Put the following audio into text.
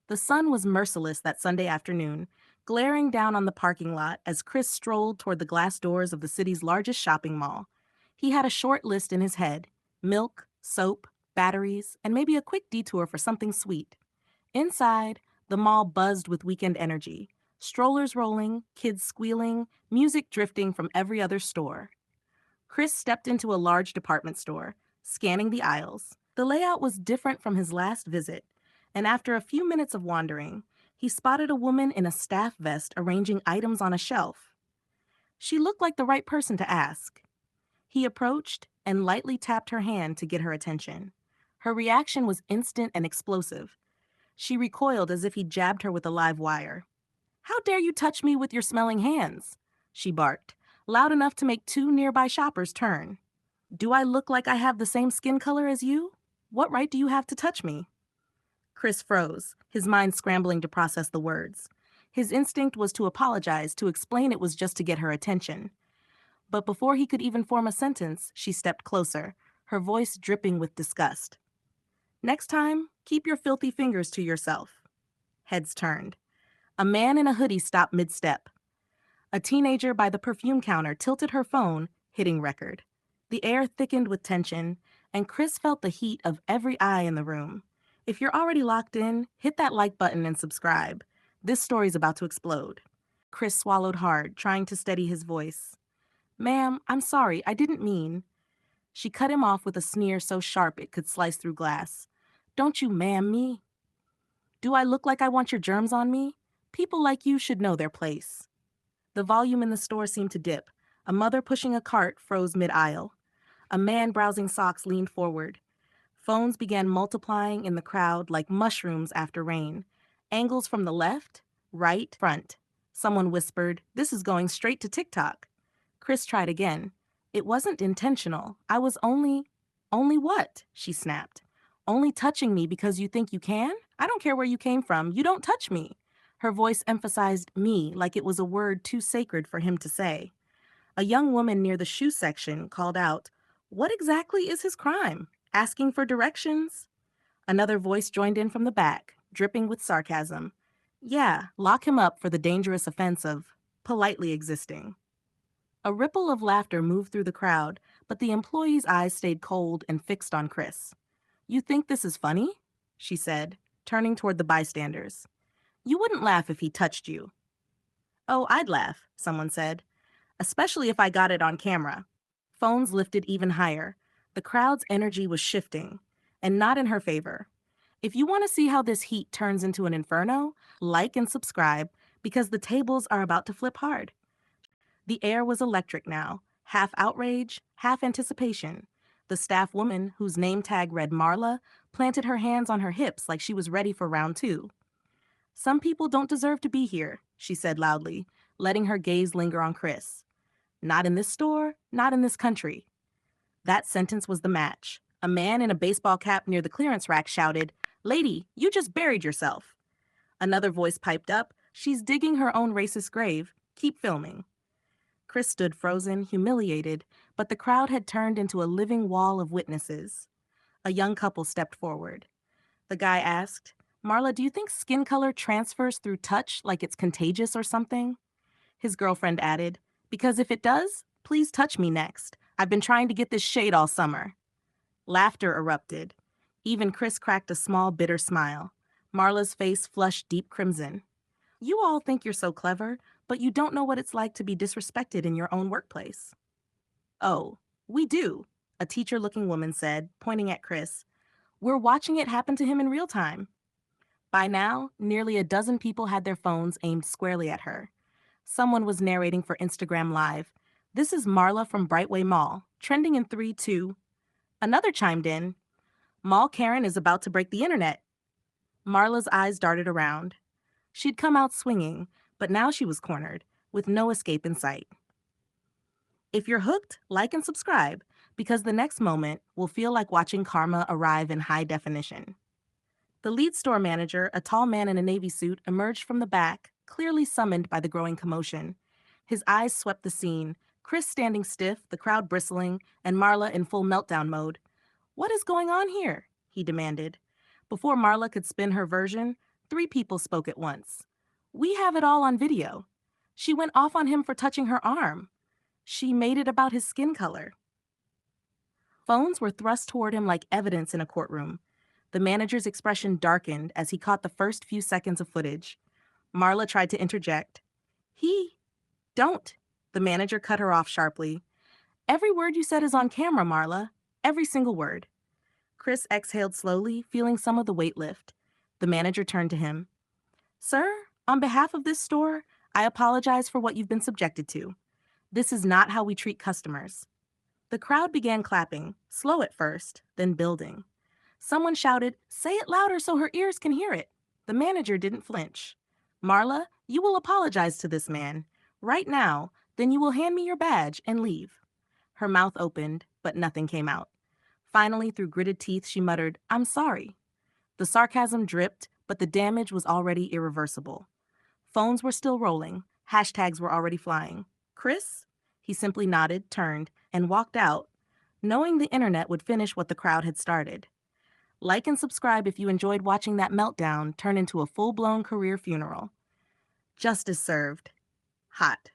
The sun was merciless that Sunday afternoon, glaring down on the parking lot as Chris strolled toward the glass doors of the city's largest shopping mall. He had a short list in his head: milk, soap, batteries, and maybe a quick detour for something sweet. Inside, the mall buzzed with weekend energy: strollers rolling, kids squealing, music drifting from every other store. Chris stepped into a large department store, scanning the aisles. The layout was different from his last visit, and after a few minutes of wandering, he spotted a woman in a staff vest arranging items on a shelf. She looked like the right person to ask. He approached and lightly tapped her hand to get her attention. Her reaction was instant and explosive. She recoiled as if he jabbed her with a live wire. "How dare you touch me with your smelling hands?" she barked, loud enough to make two nearby shoppers turn. "Do I look like I have the same skin color as you? What right do you have to touch me?" Chris froze, his mind scrambling to process the words. His instinct was to apologize, to explain it was just to get her attention. But before he could even form a sentence, she stepped closer, her voice dripping with disgust. "Next time, keep your filthy fingers to yourself." Heads turned. A man in a hoodie stopped mid-step. A teenager by the perfume counter tilted her phone, hitting record. The air thickened with tension, and Chris felt the heat of every eye in the room. If you're already locked in, hit that like button and subscribe. This story's about to explode. Chris swallowed hard, trying to steady his voice. "Ma'am, I'm sorry, I didn't mean." She cut him off with a sneer so sharp it could slice through glass. "Don't you ma'am me. Do I look like I want your germs on me? People like you should know their place." The volume in the store seemed to dip. A mother pushing a cart froze mid-aisle. A man browsing socks leaned forward. Phones began multiplying in the crowd like mushrooms after rain. Angles from the left, right, front. Someone whispered, "This is going straight to TikTok." Chris tried again. "It wasn't intentional. I was only—" "Only what?" she snapped. "Only touching me because you think you can? I don't care where you came from. You don't touch me." Her voice emphasized "me" like it was a word too sacred for him to say. A young woman near the shoe section called out, "What exactly is his crime? Asking for directions?" Another voice joined in from the back, dripping with sarcasm. "Yeah, lock him up for the dangerous offense of politely existing." A ripple of laughter moved through the crowd, but the employee's eyes stayed cold and fixed on Chris. "You think this is funny?" she said, turning toward the bystanders. "You wouldn't laugh if he touched you." "Oh, I'd laugh," someone said, "especially if I got it on camera." Phones lifted even higher. The crowd's energy was shifting, and not in her favor. If you want to see how this heat turns into an inferno, like and subscribe, because the tables are about to flip hard. The air was electric now, half outrage, half anticipation. The staff woman, whose name tag read Marla, planted her hands on her hips like she was ready for round two. "Some people don't deserve to be here," she said loudly, letting her gaze linger on Chris. "Not in this store, not in this country." That sentence was the match. A man in a baseball cap near the clearance rack shouted, "Lady, you just buried yourself." Another voice piped up, "She's digging her own racist grave. Keep filming." Chris stood frozen, humiliated, but the crowd had turned into a living wall of witnesses. A young couple stepped forward. The guy asked, "Marla, do you think skin color transfers through touch like it's contagious or something?" His girlfriend added, "Because if it does, please touch me next. I've been trying to get this shade all summer." Laughter erupted. Even Chris cracked a small, bitter smile. Marla's face flushed deep crimson. "You all think you're so clever, but you don't know what it's like to be disrespected in your own workplace." "Oh, we do," a teacher-looking woman said, pointing at Chris. "We're watching it happen to him in real time." By now, nearly a dozen people had their phones aimed squarely at her. Someone was narrating for Instagram Live. "This is Marla from Brightway Mall, trending in 3, 2. Another chimed in, "Mall Karen is about to break the internet." Marla's eyes darted around. She'd come out swinging, but now she was cornered, with no escape in sight. If you're hooked, like and subscribe, because the next moment will feel like watching karma arrive in high definition. The lead store manager, a tall man in a navy suit, emerged from the back, clearly summoned by the growing commotion. His eyes swept the scene, Chris standing stiff, the crowd bristling, and Marla in full meltdown mode. "What is going on here?" he demanded. Before Marla could spin her version, Three people spoke at once. We have it all on video. She went off on him for touching her arm. She made it about his skin color. Phones were thrust toward him like evidence in a courtroom. The manager's expression darkened as he caught the first few seconds of footage. Marla tried to interject. Don't. The manager cut her off sharply. Every word you said is on camera, Marla. Every single word. Chris exhaled slowly, feeling some of the weight lift. The manager turned to him. Sir, on behalf of this store, I apologize for what you've been subjected to. This is not how we treat customers. The crowd began clapping, slow at first, then building. Someone shouted, "Say it louder so her ears can hear it." The manager didn't flinch. Marla, you will apologize to this man. Right now, then you will hand me your badge and leave. Her mouth opened, but nothing came out. Finally, through gritted teeth, she muttered, I'm sorry. The sarcasm dripped, but the damage was already irreversible. Phones were still rolling. Hashtags were already flying. Chris? He simply nodded, turned, and walked out, knowing the internet would finish what the crowd had started. Like and subscribe if you enjoyed watching that meltdown turn into a full-blown career funeral. Justice served. Hot.